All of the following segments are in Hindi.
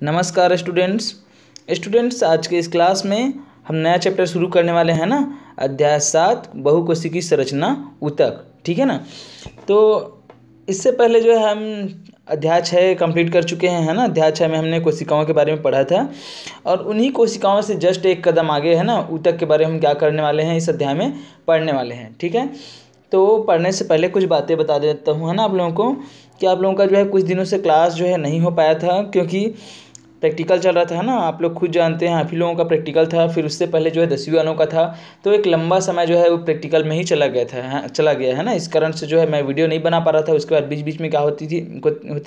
नमस्कार स्टूडेंट्स आज के इस क्लास में हम नया चैप्टर शुरू करने वाले हैं ना। अध्याय 7 बहुकोशिकीय संरचना ऊतक। ठीक है ना। तो इससे पहले जो है हम अध्याय 6 कंप्लीट कर चुके हैं, है ना। अध्याय 6 में हमने कोशिकाओं के बारे में पढ़ा था और उन्हीं कोशिकाओं से जस्ट एक कदम आगे, है ना, ऊतक के बारे में हम क्या करने वाले हैं, इस अध्याय में पढ़ने वाले हैं। ठीक है। तो पढ़ने से पहले कुछ बातें बता देता हूँ, है ना, आप लोगों को कि आप लोगों का जो है कुछ दिनों से क्लास जो है नहीं हो पाया था क्योंकि प्रैक्टिकल चल रहा था, है ना। आप लोग खुद जानते हैं, आप ही लोगों का प्रैक्टिकल था, फिर उससे पहले जो है 10वीं वालों का था। तो एक लंबा समय जो है वो प्रैक्टिकल में ही चला गया है ना। इस कारण से जो है मैं वीडियो नहीं बना पा रहा था। उसके बाद बीच बीच में क्या होती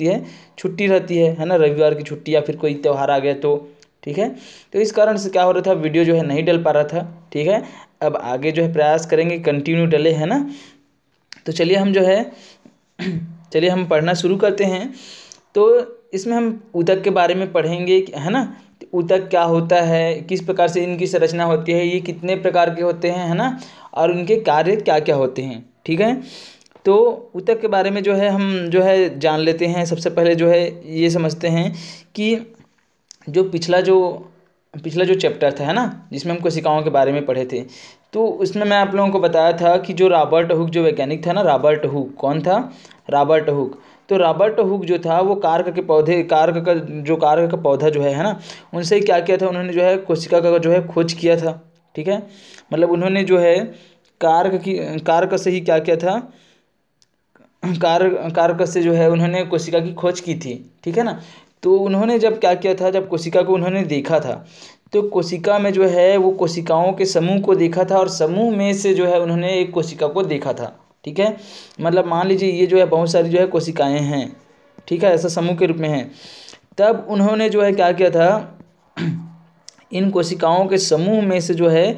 है, छुट्टी रहती है ना, रविवार की छुट्टी या फिर कोई त्यौहार आ गया तो। ठीक है। तो इस कारण से क्या हो रहा था, वीडियो जो है नहीं डल पा रहा था। ठीक है। अब आगे जो है प्रयास करेंगे कंटिन्यू डले, है ना। तो चलिए हम पढ़ना शुरू करते हैं। तो इसमें हम ऊतक के बारे में पढ़ेंगे, है ना। ऊतक क्या होता है, किस प्रकार से इनकी संरचना होती है, ये कितने प्रकार के होते हैं, है ना, और उनके कार्य क्या क्या होते हैं। ठीक है। तो ऊतक के बारे में जो है हम जो है जान लेते हैं। सबसे पहले जो है ये समझते हैं कि जो पिछला जो चैप्टर था, है ना, जिसमें हम कोशिकाओं के बारे में पढ़े थे, तो उसमें मैं आप लोगों को बताया था कि जो रॉबर्ट हुक जो वैज्ञानिक था ना, रॉबर्ट हुक कौन था, रॉबर्ट हुक। तो रॉबर्ट हुक जो था वो कार्क का पौधा जो है ना, उनसे क्या किया था, उन्होंने जो है कोशिका का जो है खोज किया था। ठीक है। मतलब उन्होंने जो है कार्क से ही क्या किया था, कार्क से जो है उन्होंने कोशिका की खोज की थी। ठीक है ना। तो उन्होंने जब क्या किया था, जब कोशिका को उन्होंने देखा था, तो कोशिका में जो है वो कोशिकाओं के समूह को देखा था और समूह में से जो है उन्होंने एक कोशिका को देखा था। ठीक है। मतलब मान लीजिए ये जो है बहुत सारी जो है कोशिकाएं हैं, ठीक है, ऐसा समूह के रूप में है। तब उन्होंने जो है क्या किया था, इन कोशिकाओं के समूह में से जो है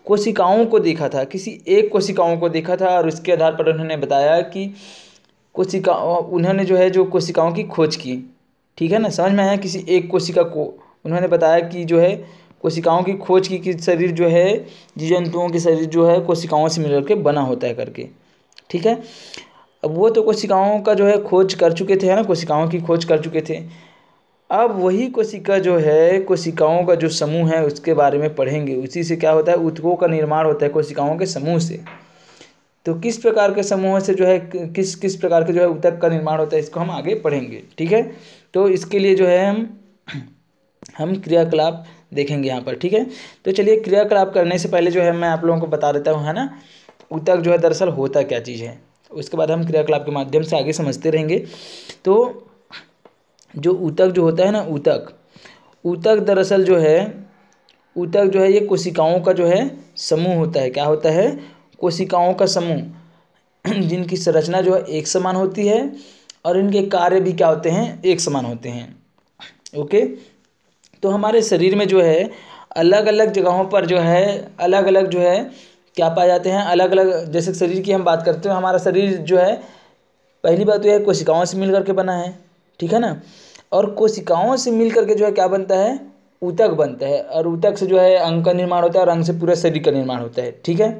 कोशिकाओं को देखा था, किसी एक कोशिकाओं को देखा था और उसके आधार पर उन्होंने बताया कि उन्होंने जो है जो कोशिकाओं की खोज की। ठीक है ना, समझ में आया। किसी एक कोशिका को उन्होंने बताया कि जो है कोशिकाओं की खोज की कि शरीर जो है, जीव जंतुओं के शरीर जो है कोशिकाओं से मिलकर के बना होता है करके। ठीक है। अब वो तो कोशिकाओं का जो है खोज कर चुके थे, है ना, कोशिकाओं की खोज कर चुके थे। अब वही कोशिका जो है, कोशिकाओं का जो समूह है उसके बारे में पढ़ेंगे। उसी से क्या होता है, ऊतकों का निर्माण होता है कोशिकाओं के समूह से। तो किस प्रकार के समूह से जो है किस किस प्रकार के जो है ऊतक का निर्माण होता है, इसको हम आगे पढ़ेंगे। ठीक है। तो इसके लिए जो है हम क्रियाकलाप देखेंगे यहाँ पर। ठीक है। तो चलिए क्रियाकलाप करने से पहले जो है मैं आप लोगों को बता देता हूँ, है ना, ऊतक जो है दरअसल होता क्या चीज़ है। उसके बाद हम क्रियाकलाप के माध्यम से आगे समझते रहेंगे। तो जो ऊतक जो होता है ना, ऊतक दरअसल जो है, ऊतक जो है ये कोशिकाओं का जो है समूह होता है। क्या होता है, कोशिकाओं का समूह जिनकी संरचना जो है एक समान होती है और इनके कार्य भी क्या होते हैं, एक समान होते हैं। ओके। तो हमारे शरीर में जो है अलग अलग जगहों पर जो है अलग अलग जो है क्या पाए जाते हैं, अलग अलग। जैसे शरीर की हम बात करते हैं, हमारा शरीर जो है पहली बात तो यह कोशिकाओं से मिल करके बना है। ठीक है ना। और कोशिकाओं से मिल करके जो है क्या बनता है, ऊतक बनता है। और ऊतक से जो है अंग का निर्माण होता है और अंग से पूरा शरीर का निर्माण होता है। ठीक है,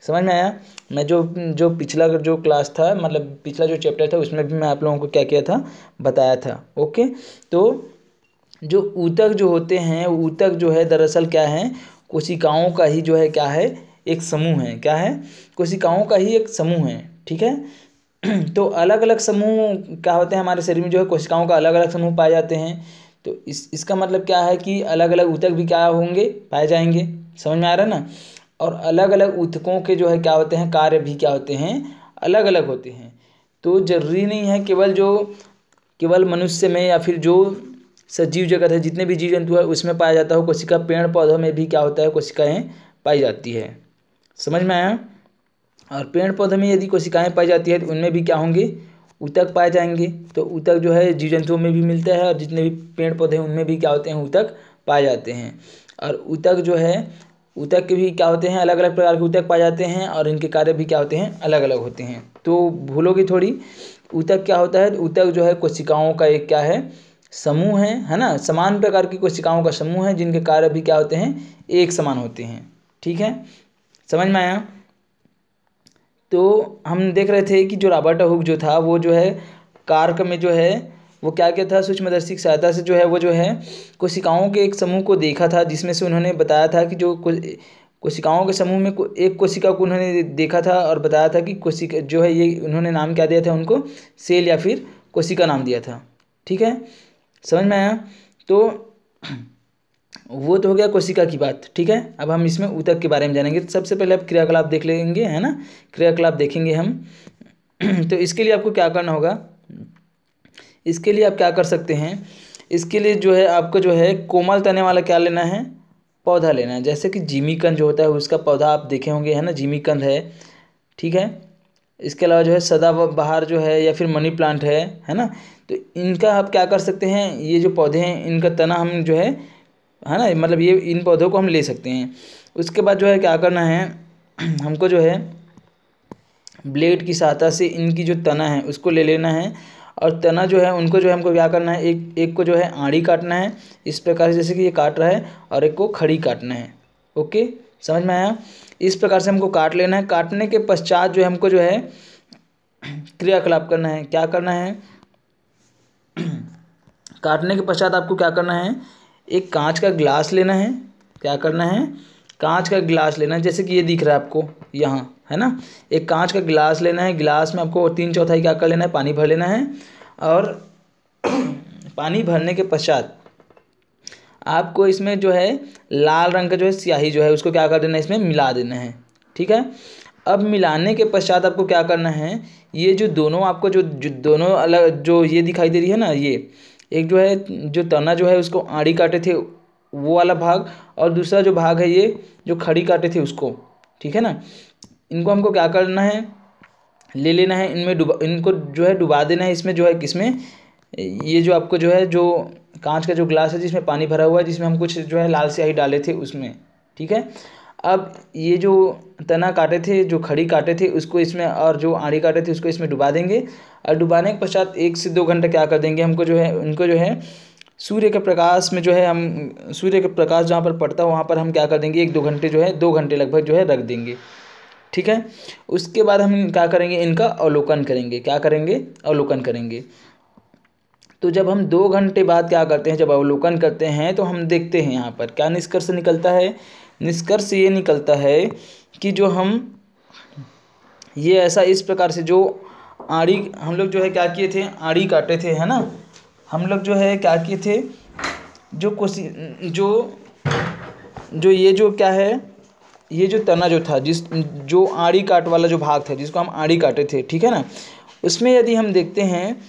समझ में आया। मैं जो पिछला जो क्लास था, मतलब पिछला जो चैप्टर था, उसमें भी मैं आप लोगों को क्या किया था, बताया था। ओके। तो जो ऊतक जो होते हैं, ऊतक जो है दरअसल क्या है, कोशिकाओं का ही जो है क्या है, एक समूह है। क्या है, कोशिकाओं का ही एक समूह है। ठीक है। तो अलग अलग समूह क्या होते हैं हमारे शरीर में, जो है कोशिकाओं का अलग अलग समूह पाए जाते हैं। तो इसका मतलब क्या है कि अलग अलग ऊतक भी क्या होंगे, पाए जाएंगे। समझ में आ रहा है ना। और अलग अलग ऊतकों के जो है क्या होते हैं, कार्य भी क्या होते हैं, अलग अलग होते हैं। तो जरूरी नहीं है केवल मनुष्य में या फिर जो सजीव जगत है, जितने भी जीव जंतु है उसमें पाया जाता हो कोशिका, पेड़ पौधों में भी क्या होता है, कोशिकाएं पाई जाती है। समझ में आया। और पेड़ पौधों में यदि कोशिकाएं पाई जाती है तो उनमें भी क्या होंगे, ऊतक पाए जाएंगे। तो ऊतक जो है जीव जंतुओं में भी मिलता है और जितने भी पेड़ पौधे हैं उनमें भी क्या होते हैं, ऊतक पाए जाते हैं। और ऊतक जो है, ऊतक के भी क्या होते हैं, अलग अलग प्रकार के ऊतक पाए जाते हैं और इनके कार्य भी क्या होते हैं, अलग अलग होते हैं। तो भूलोगी थोड़ी। ऊतक क्या होता है, ऊतक जो है कोशिकाओं का एक क्या है, समूह है ना। समान प्रकार की कोशिकाओं का समूह है जिनके कार्य भी क्या होते हैं, एक समान होते हैं। ठीक है, समझ में आया। तो हम देख रहे थे कि जो रॉबर्ट हुक जो था वो जो है कार्क में जो है वो क्या क्या था, सूक्ष्मदर्शी की सहायता से जो है वो जो है कोशिकाओं के एक समूह को देखा था, जिसमें से उन्होंने बताया था कि जो कोशिकाओं के समूह में एक कोशिका को उन्होंने देखा था और बताया था कि कोशिका जो है ये उन्होंने नाम क्या दिया था उनको, सेल या फिर कोशिका नाम दिया था। ठीक है, समझ में आया। तो वो तो हो गया कोशिका की बात। ठीक है, अब हम इसमें ऊतक के बारे में जानेंगे। तो सबसे पहले आप क्रियाकलाप देख लेंगे, है ना, क्रियाकलाप देखेंगे हम। तो इसके लिए आपको क्या करना होगा, इसके लिए आप क्या कर सकते हैं, इसके लिए जो है आपको जो है कोमल तने वाला क्या लेना है, पौधा लेना है। जैसे कि जिमीकंद जो होता है उसका पौधा आप देखे होंगे, है ना, जिमीकंद है। ठीक है, इसके अलावा जो है सदाबहार जो है या फिर मनी प्लांट है ना। तो इनका आप क्या कर सकते हैं, ये जो पौधे हैं इनका तना हम जो है ना, मतलब ये इन पौधों को हम ले सकते हैं। उसके बाद जो है क्या करना है, हमको जो है ब्लेड की सहायता से इनकी जो तना है उसको ले लेना है, और तना जो है उनको जो है हमको क्या करना है, एक को जो है आड़ी काटना है इस प्रकार से, जैसे कि ये काट रहा है, और एक को खड़ी काटना है। ओके, समझ में आया। इस प्रकार से हमको काट लेना है। काटने के पश्चात जो है हमको जो है क्रियाकलाप करना है। क्या करना है, काटने के पश्चात आपको क्या करना है, एक कांच का गिलास लेना है। क्या करना है, कांच का गिलास लेना है, जैसे कि ये दिख रहा है आपको यहाँ, है ना। एक कांच का गिलास लेना है, गिलास में आपको 3/4 क्या कर लेना है, पानी भर लेना है। और पानी भरने के पश्चात आपको इसमें जो है लाल रंग का जो है स्याही जो है उसको क्या कर देना है, इसमें मिला देना है। ठीक है, अब मिलाने के पश्चात आपको क्या करना है, ये जो दोनों आपको जो दोनों अलग जो ये दिखाई दे रही है ना, ये एक जो है जो तना जो है उसको आड़ी काटे थे वो वाला भाग, और दूसरा जो भाग है ये जो खड़ी काटे थे उसको। ठीक है ना, इनको हमको क्या करना है, ले लेना है, इनको जो है डुबा देना है इसमें, जो है किसमें, ये जो आपको जो है जो कांच का जो ग्लास है जिसमें पानी भरा हुआ है, जिसमें हम कुछ जो है लाल स्याही डाले थे उसमें। ठीक है, अब ये जो तना काटे थे, जो खड़ी काटे थे उसको इसमें, और जो आड़ी काटे थे उसको इसमें डुबा देंगे। और डुबाने के पश्चात 1 से 2 घंटे क्या कर देंगे, हमको जो है उनको जो है सूर्य के प्रकाश में जो है हम, सूर्य के प्रकाश जहाँ पर पड़ता है वहाँ पर हम क्या कर देंगे, 1-2 घंटे जो है 2 घंटे लगभग जो है रख देंगे। ठीक है, उसके बाद हम क्या करेंगे, इनका अवलोकन करेंगे। क्या करेंगे, अवलोकन करेंगे। तो जब हम 2 घंटे बाद क्या करते हैं, जब अवलोकन करते हैं तो हम देखते हैं यहाँ पर क्या निष्कर्ष निकलता है। निष्कर्ष ये निकलता है कि जो हम ये ऐसा इस प्रकार से जो आड़ी हम लोग जो है क्या किए थे, आड़ी काटे थे, है ना। हम लोग जो है क्या किए थे, जो ये जो क्या है, ये जो तना जो था, जो आड़ी काट वाला जो भाग था जिसको हम आड़ी काटे थे, ठीक है ना, उसमें यदि हम देखते हैं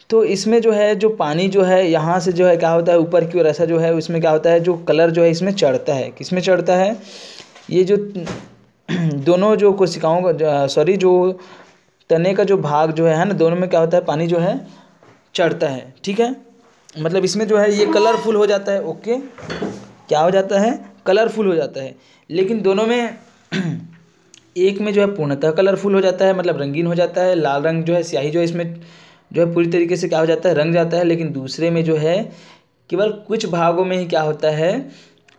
तो इसमें जो है जो पानी जो है यहाँ से जो है क्या होता है ऊपर की ओर ऐसा जो है, उसमें क्या होता है जो कलर जो है इसमें चढ़ता है। किसमें चढ़ता है, ये जो दोनों जो कोशिकाओं का जो तने का जो भाग जो है ना, दोनों में क्या होता है, पानी जो है चढ़ता है। ठीक है, मतलब इसमें जो है ये कलरफुल हो जाता है। ओके, क्या हो जाता है, कलरफुल हो जाता है। लेकिन दोनों में एक में जो है पूर्णतः कलरफुल हो जाता है, मतलब रंगीन हो जाता है, लाल रंग जो है स्याही जो है इसमें जो है पूरी तरीके से क्या हो जाता है, रंग जाता है। लेकिन दूसरे में जो है केवल कुछ भागों में ही क्या होता है,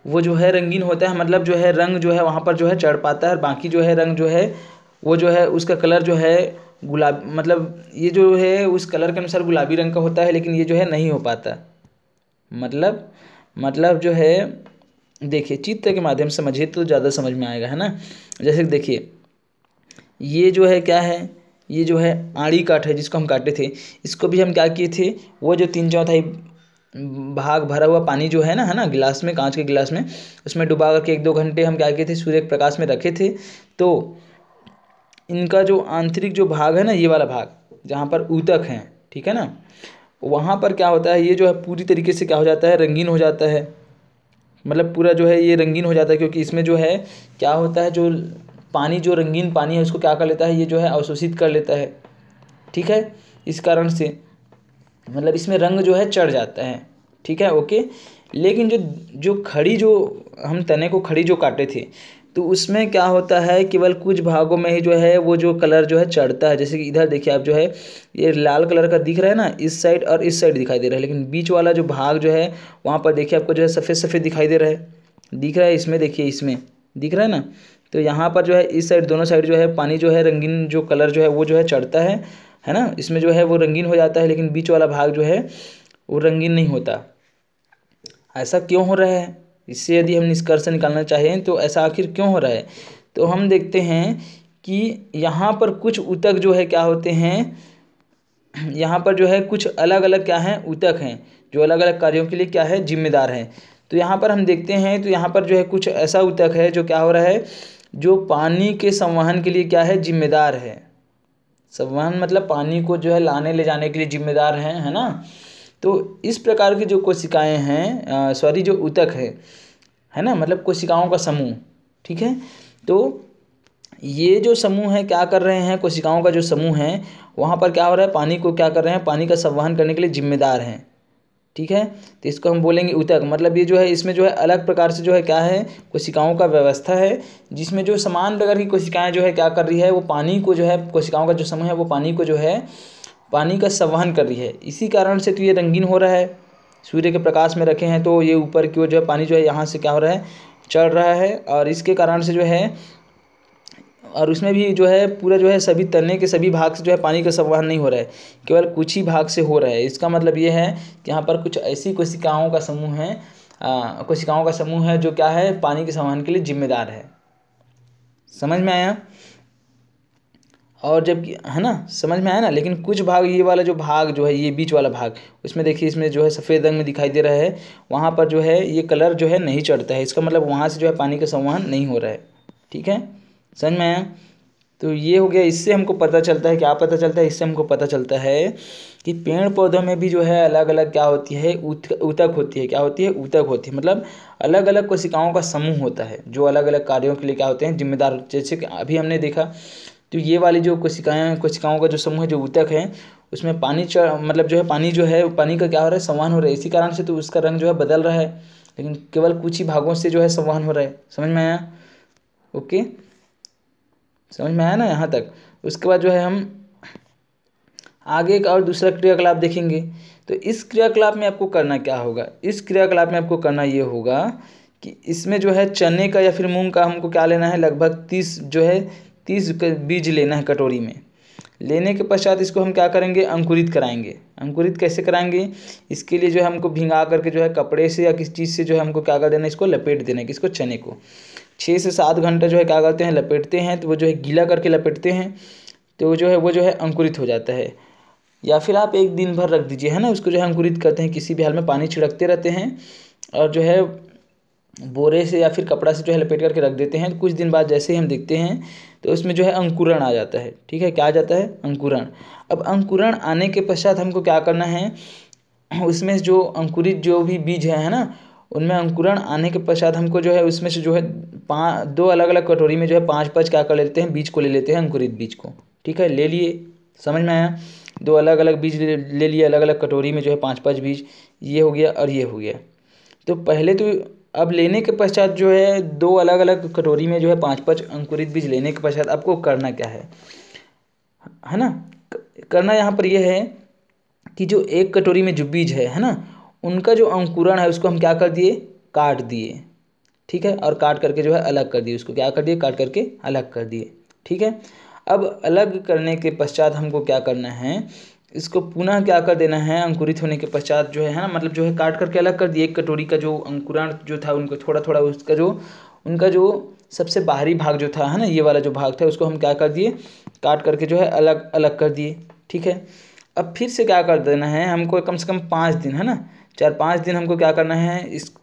वो जो है रंगीन होता है, मतलब जो है रंग जो है वहाँ पर जो है चढ़ पाता है, और बाकी जो है रंग जो है वो जो है उसका कलर जो है गुलाब, मतलब ये जो है उस कलर के अनुसार गुलाबी रंग का होता है, लेकिन ये जो है नहीं हो पाता। मतलब जो है देखिए चित्र के माध्यम से समझिए तो ज़्यादा समझ में आएगा, है ना। जैसे देखिए ये जो है क्या है, ये जो है आड़ी काट है जिसको हम काटे थे, इसको भी हम क्या किए थे, वो जो 3/4 भाग भरा हुआ पानी जो है ना गिलास में, कांच के गिलास में, उसमें डुबा करके 1-2 घंटे हम क्या किए थे, सूर्य के प्रकाश में रखे थे। तो इनका जो आंतरिक जो भाग है ना, ये वाला भाग जहाँ पर ऊतक हैं, ठीक है ना, वहाँ पर क्या होता है, ये जो है पूरी तरीके से क्या हो जाता है, रंगीन हो जाता है। मतलब पूरा जो है ये रंगीन हो जाता है, क्योंकि इसमें जो है क्या होता है, जो पानी जो रंगीन पानी है उसको क्या कर लेता है, ये जो है अवशोषित कर लेता है। ठीक है, इस कारण से मतलब इसमें रंग जो है चढ़ जाता है। ठीक है, ओके। लेकिन जो खड़ी जो हम तने को खड़ी जो काटे थे, तो उसमें क्या होता है, केवल कुछ भागों में ही जो है वो जो कलर जो है चढ़ता है। जैसे कि इधर देखिए आप, जो है ये लाल कलर का दिख रहा है ना, इस साइड और इस साइड दिखाई दे रहा है, लेकिन बीच वाला जो भाग जो है वहाँ पर देखिए आपको जो है सफ़ेद सफ़ेद दिखाई दे रहा है, दिख रहा है, इसमें देखिए, इसमें दिख रहा है ना। तो यहाँ पर जो है इस साइड, दोनों साइड जो है पानी जो है रंगीन जो कलर जो है वो जो है चढ़ता है, है ना, इसमें जो है वो रंगीन हो जाता है, लेकिन बीच वाला भाग जो है वो रंगीन नहीं होता। ऐसा क्यों हो रहा है, इससे यदि हम निष्कर्ष निकालना चाहें तो ऐसा आखिर क्यों हो रहा है, तो हम देखते हैं कि यहाँ पर कुछ ऊतक जो है क्या होते हैं, यहाँ पर जो है कुछ अलग अलग क्या हैं, ऊतक हैं, जो अलग अलग कार्यों के लिए क्या है, जिम्मेदार हैं। तो यहाँ पर हम देखते हैं तो यहाँ पर जो है कुछ ऐसा ऊतक है जो क्या हो रहा है, जो पानी के संवहन के लिए क्या है, जिम्मेदार है। संवहन मतलब पानी को जो है लाने ले जाने के लिए जिम्मेदार हैं, है ना। तो इस प्रकार की जो कोशिकाएं हैं, सॉरी जो ऊतक है ना, मतलब कोशिकाओं का समूह, ठीक है। तो ये जो समूह है क्या कर रहे हैं, कोशिकाओं का जो समूह है वहाँ पर क्या हो रहा है, पानी को क्या कर रहे हैं, पानी का संवहन करने के लिए जिम्मेदार हैं, ठीक है। तो इसको हम बोलेंगे ऊतक। मतलब ये जो है इसमें जो है अलग प्रकार से जो है क्या है, कोशिकाओं का व्यवस्था है, जिसमें जो समान प्रकार की कोशिकाएं जो है क्या कर रही है, वो पानी को जो है, कोशिकाओं का जो समूह है वो पानी को जो है, पानी का संवहन कर रही है। इसी कारण से तो ये रंगीन हो रहा है, सूर्य के प्रकाश में रखे हैं तो ये ऊपर की ओर जो है पानी जो है यहाँ से क्या हो रहा है, चढ़ रहा है, और इसके कारण से जो है, और उसमें भी जो है पूरा जो है सभी तने के सभी भाग से जो है पानी का संवहन नहीं हो रहा है, केवल कुछ ही भाग से हो रहा है। इसका मतलब ये है कि यहाँ पर कुछ ऐसी कोशिकाओं का समूह है, कोशिकाओं का समूह है जो क्या है, पानी के संवहन के लिए जिम्मेदार है। समझ में आया, और जबकि है ना, समझ में आया ना। लेकिन कुछ भाग, ये वाला जो भाग जो है, ये बीच वाला भाग, उसमें देखिए इसमें जो है सफ़ेद रंग में दिखाई दे रहा है, वहाँ पर जो है ये कलर जो है नहीं चढ़ता है, इसका मतलब वहाँ से जो है पानी का संवहन नहीं हो रहा है, ठीक है। समझ में आया। तो ये हो गया। इससे हमको पता चलता है, क्या पता चलता है, इससे हमको पता चलता है कि पेड़ पौधों में भी जो है अलग अलग क्या होती है, ऊतक होती है। क्या होती है, ऊतक होती है, मतलब अलग अलग कोशिकाओं का समूह होता है जो अलग अलग कार्यों के लिए क्या होते हैं, जिम्मेदार। जैसे कि अभी हमने देखा, तो ये वाली जो कोशिकाओं का जो समूह है, जो ऊतक है, उसमें पानी मतलब जो है पानी जो है, पानी का क्या हो रहा है, संवहन हो रहा है। इसी कारण से तो उसका रंग जो है बदल रहा है, लेकिन केवल कुछ ही भागों से जो है संवहन हो रहा है। समझ में आया, ओके, समझ में आया ना यहाँ तक। उसके बाद जो है हम आगे एक और दूसरा क्रियाकलाप देखेंगे। तो इस क्रियाकलाप में आपको करना क्या होगा, इस क्रियाकलाप में आपको करना ये होगा कि इसमें जो है चने का या फिर मूंग का हमको क्या लेना है, लगभग 30 बीज लेना है कटोरी में। लेने के पश्चात इसको हम क्या करेंगे, अंकुरित कराएंगे। अंकुरित कैसे कराएंगे, इसके लिए जो है हमको भिंगा करके जो है कपड़े से या किसी चीज़ से जो है हमको क्या कर देना है, इसको लपेट देना है। किसको, चने को 6 से 7 घंटा जो है क्या करते हैं, लपेटते हैं। तो वो जो है गीला करके लपेटते हैं, तो वो जो है अंकुरित हो जाता है। या फिर आप एक दिन भर रख दीजिए, है ना, उसको जो है अंकुरित करते हैं, किसी भी हाल में पानी छिड़कते रहते हैं, और जो है बोरे से या फिर कपड़ा से जो है लपेट करके रख देते हैं। कुछ दिन बाद जैसे ही हम देखते हैं तो उसमें जो है अंकुरण आ जाता है, ठीक है। क्या आ जाता है, अंकुरण। अब अंकुरण आने के पश्चात हमको क्या करना है, उसमें जो अंकुरित जो भी बीज है ना, उनमें अंकुरण आने के पश्चात हमको जो है उसमें से जो है 2 अलग अलग कटोरी में जो है 5 क्या कर लेते हैं, बीज को ले लेते हैं, अंकुरित बीज को, ठीक है, ले लिए। समझ में आया। 2 अलग अलग बीज ले लिए, अलग अलग कटोरी में जो है 5 बीज, ये हो गया और ये हो गया। तो पहले तो अब लेने के पश्चात जो है 2 अलग अलग कटोरी में जो है 5 अंकुरित बीज लेने के पश्चात आपको करना क्या है ना। करना यहाँ पर यह है कि जो एक कटोरी में जो बीज है ना, उनका जो अंकुरण है उसको हम क्या कर दिए, काट दिए, ठीक है। और काट करके जो है अलग कर दिए, उसको क्या कर दिए, काट करके अलग कर दिए, ठीक है। अब अलग करने के पश्चात हमको क्या करना है, इसको पुनः क्या कर देना है, अंकुरित होने के पश्चात जो है ना, मतलब जो है काट करके अलग कर दिए। एक कटोरी का जो अंकुरण जो था, उनको थोड़ा थोड़ा उसका जो उनका जो सबसे बाहरी भाग जो था, है ना, ये वाला जो भाग था, उसको हम क्या कर दिए, काट करके जो है अलग अलग कर दिए, ठीक है। अब फिर से क्या कर देना है हमको, कम से कम 5 दिन, है ना, 4-5 दिन हमको क्या करना है,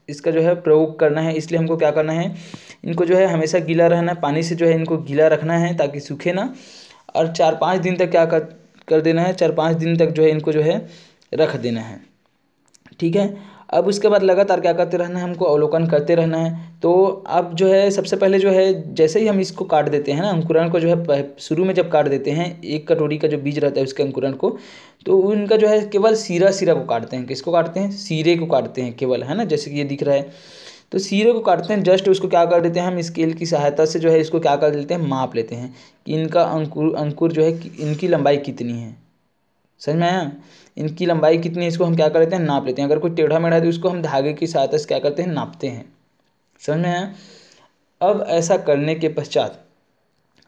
इसका जो है प्रयोग करना है। इसलिए हमको क्या करना है, इनको जो है हमेशा गीला रहना है, पानी से जो है इनको गीला रखना है ताकि सूखे ना। और 4-5 दिन तक क्या कर देना है, 4-5 दिन तक जो है इनको जो है रख देना है, ठीक है। अब उसके बाद लगातार क्या करते रहना है, हमको अवलोकन करते रहना है। तो अब जो है सबसे पहले जो है, जैसे ही हम इसको काट देते हैं ना, अंकुरण को जो है शुरू में जब काट देते हैं, एक कटोरी का जो बीज रहता है उसके अंकुरण को, तो उनका जो है केवल सिरा को काटते हैं। किसको काटते हैं, सिरे को काटते हैं केवल, है ना, जैसे कि ये दिख रहा है। तो सिरे को काटते हैं, जस्ट उसको क्या कर देते हैं, हम स्केल की सहायता से जो है इसको क्या कर लेते हैं, माप लेते हैं कि इनका अंकुर जो है इनकी लंबाई कितनी है। समझ में आया, इनकी लंबाई कितनी है, इसको हम क्या कर लेते हैं, नाप लेते हैं। अगर कोई टेढ़ा मेढ़ा है तो उसको हम धागे की सहायता से क्या करते हैं, नापते हैं। समझ में आया। अब ऐसा करने के पश्चात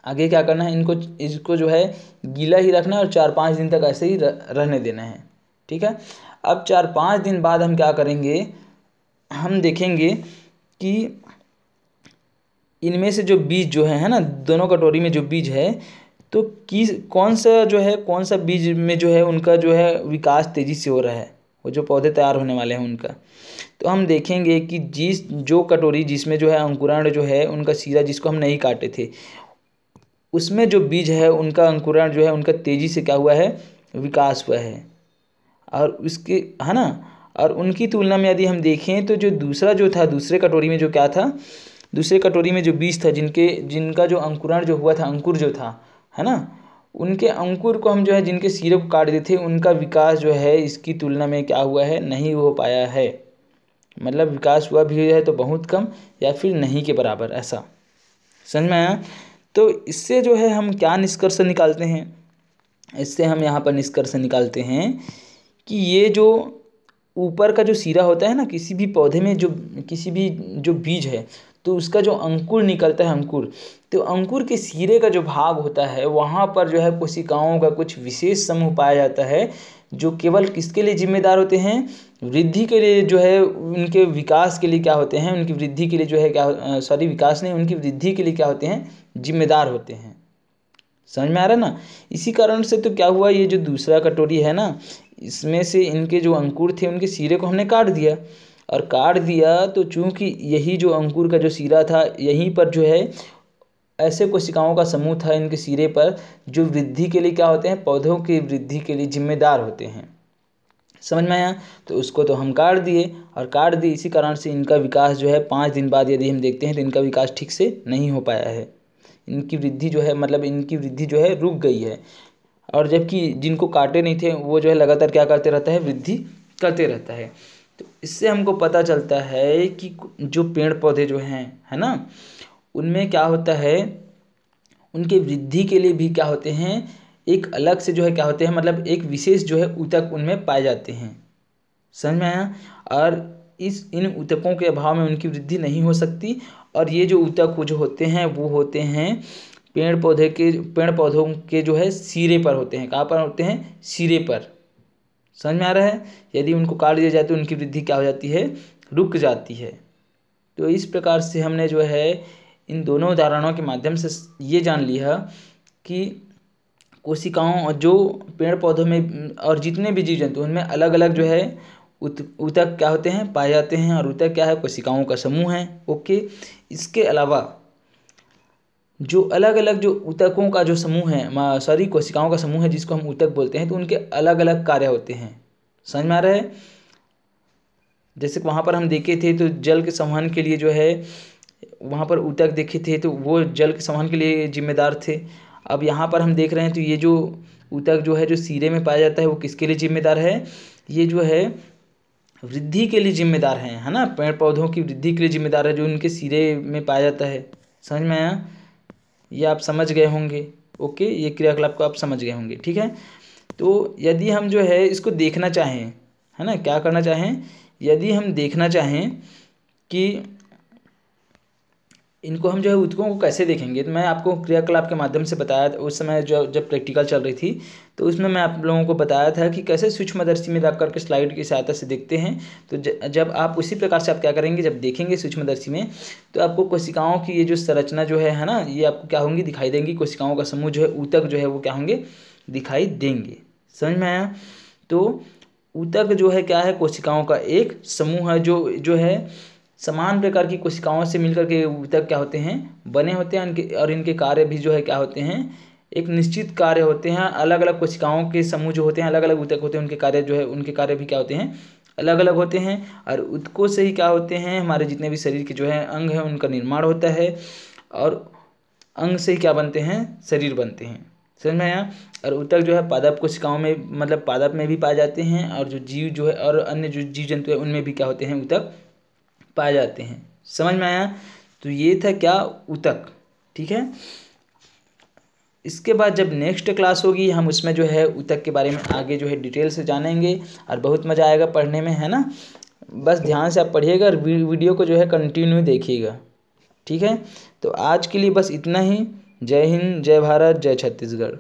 आगे क्या करना है, इसको जो है गीला ही रखना है और 4-5 दिन तक ऐसे ही रहने देना है। ठीक है। अब 4-5 दिन बाद हम क्या करेंगे, हम देखेंगे कि इनमें से जो बीज जो है ना, दोनों कटोरी में जो बीज है, तो कौन सा बीज में जो है उनका जो है विकास तेज़ी से हो रहा है, वो जो पौधे तैयार होने वाले हैं उनका। तो हम देखेंगे कि जो कटोरी जिसमें जो है अंकुरण जो है उनका सिरा जिसको हम नहीं काटे थे, उसमें जो बीज है उनका अंकुरण जो है उनका तेज़ी से क्या हुआ है, विकास हुआ है। और उसके है ना, और उनकी तुलना में यदि हम देखें तो जो दूसरा जो था, दूसरे कटोरी में जो क्या था, दूसरे कटोरी में जो बीज था जिनका जो अंकुरण जो हुआ था, अंकुर जो था, है ना, उनके अंकुर को हम जो है जिनके सिरे को काट देते थे, उनका विकास जो है इसकी तुलना में क्या हुआ है, नहीं हो पाया है। मतलब विकास हुआ भी है तो बहुत कम या फिर नहीं के बराबर, ऐसा। समझ में आया। तो इससे जो है हम क्या निष्कर्ष निकालते हैं, इससे हम यहाँ पर निष्कर्ष निकालते हैं कि ये जो ऊपर का जो सिरा होता है ना, किसी भी पौधे में किसी भी जो बीज है, तो उसका जो अंकुर निकलता है, अंकुर, तो अंकुर के सिरे का जो भाग होता है वहाँ पर जो है कोशिकाओं का कुछ विशेष समूह पाया जाता है, जो केवल किसके लिए जिम्मेदार होते हैं, वृद्धि के लिए, जो है उनके विकास के लिए क्या होते हैं, उनकी वृद्धि के लिए जो है क्या, विकास नहीं, उनकी वृद्धि के लिए क्या होते हैं, जिम्मेदार होते हैं। समझ में आ रहा है ना। इसी कारण से तो क्या हुआ, ये जो दूसरा कटोरी है ना, इसमें से इनके जो अंकुर थे उनके सिरे को हमने काट दिया, और काट दिया तो चूंकि यही जो अंकुर का जो सिरा था, यहीं पर जो है ऐसे कोशिकाओं का समूह था इनके सिरे पर, जो वृद्धि के लिए क्या होते हैं, पौधों की वृद्धि के लिए जिम्मेदार होते हैं। समझ में आया। तो उसको तो हम काट दिए, और काट दिए, इसी कारण से इनका विकास जो है 5 दिन बाद यदि हम देखते हैं तो इनका विकास ठीक से नहीं हो पाया है। इनकी वृद्धि जो है, मतलब इनकी वृद्धि जो है रुक गई है। और जबकि जिनको काटे नहीं थे वो जो है लगातार क्या करते रहता है, वृद्धि करते रहता है। तो इससे हमको पता चलता है कि जो पेड़ पौधे जो हैं, है ना, उनमें क्या होता है, उनके वृद्धि के लिए भी क्या होते हैं, एक अलग से जो है क्या होते हैं, मतलब एक विशेष जो है ऊतक उनमें पाए जाते हैं। समझ में आया। और इन ऊतकों के अभाव में उनकी वृद्धि नहीं हो सकती। और ये जो ऊतक जो होते हैं वो होते हैं पेड़ पौधों के जो है सिरे पर होते हैं। कहाँ पर होते हैं, सिरे पर। समझ में आ रहा है। यदि उनको काट दिया जाए तो उनकी वृद्धि क्या हो जाती है, रुक जाती है। तो इस प्रकार से हमने जो है इन दोनों उदाहरणों के माध्यम से ये जान लिया कि कोशिकाओं और जो पेड़ पौधों में और जितने भी जीव जंतु उनमें अलग अलग जो है ऊतक क्या होते हैं, पाए जाते हैं। और ऊतक क्या है, कोशिकाओं का समूह है। ओके। इसके अलावा जो अलग अलग जो ऊतकों का जो समूह है, कोशिकाओं का समूह है जिसको हम ऊतक बोलते हैं, तो उनके अलग अलग कार्य होते हैं। समझ में आ रहा है। जैसे वहाँ पर हम देखे थे तो जल के संवहन के लिए जो है वहाँ पर ऊतक देखे थे, तो वो जल के संवहन के लिए जिम्मेदार थे। अब यहाँ पर हम देख रहे हैं तो ये जो ऊतक जो है जो सिरे में पाया जाता है वो किसके लिए जिम्मेदार है, ये जो है वृद्धि के लिए जिम्मेदार है ना, पेड़ पौधों की वृद्धि के लिए जिम्मेदार है, जो उनके सिरे में पाया जाता है। समझ में आया। ये आप समझ गए होंगे। ओके, ये क्रियाकलाप को आप समझ गए होंगे। ठीक है। तो यदि हम जो है इसको देखना चाहें, है ना, क्या करना चाहें, यदि हम देखना चाहें कि इनको हम जो है ऊतकों को कैसे देखेंगे, तो मैं आपको क्रियाकलाप के माध्यम से बताया था उस समय जब प्रैक्टिकल चल रही थी, तो उसमें मैं आप लोगों को बताया था कि कैसे सूक्ष्मदर्शी में रख करके स्लाइड की सहायता से देखते हैं। तो जब आप उसी प्रकार से आप क्या करेंगे, जब देखेंगे सूक्ष्मदर्शी में, तो आपको कोशिकाओं की ये जो संरचना जो है ना, ये आपको क्या होंगी, दिखाई देंगी। कोशिकाओं का समूह जो है, ऊतक जो है वो क्या होंगे, दिखाई देंगे। समझ में आया। तो ऊतक जो है क्या है, कोशिकाओं का एक समूह है जो है समान प्रकार की कोशिकाओं से मिलकर के ऊतक क्या होते हैं, बने होते हैं। और इनके कार्य भी जो है क्या होते हैं, एक निश्चित कार्य होते हैं। अलग अलग कोशिकाओं के समूह जो होते हैं, अलग अलग ऊतक होते हैं, उनके कार्य भी क्या होते हैं, अलग अलग होते हैं। और ऊतकों से ही क्या होते हैं, हमारे जितने भी शरीर के जो है अंग हैं उनका निर्माण होता है। और अंग से ही क्या बनते हैं, शरीर बनते हैं। समझ में आया। और ऊतक जो है पादप कोशिकाओं में, मतलब पादप में भी पाए जाते हैं। और जो जीव जो है और अन्य जो जीव जंतु है उनमें भी क्या होते हैं, ऊतक पाए जाते हैं। समझ में आया। तो ये था क्या, ऊतक। ठीक है। इसके बाद जब नेक्स्ट क्लास होगी हम उसमें जो है ऊतक के बारे में आगे जो है डिटेल से जानेंगे, और बहुत मज़ा आएगा पढ़ने में, है ना। बस ध्यान से आप पढ़िएगा और वीडियो को जो है कंटिन्यू देखिएगा। ठीक है। तो आज के लिए बस इतना ही। जय हिंद, जय भारत, जय छत्तीसगढ़।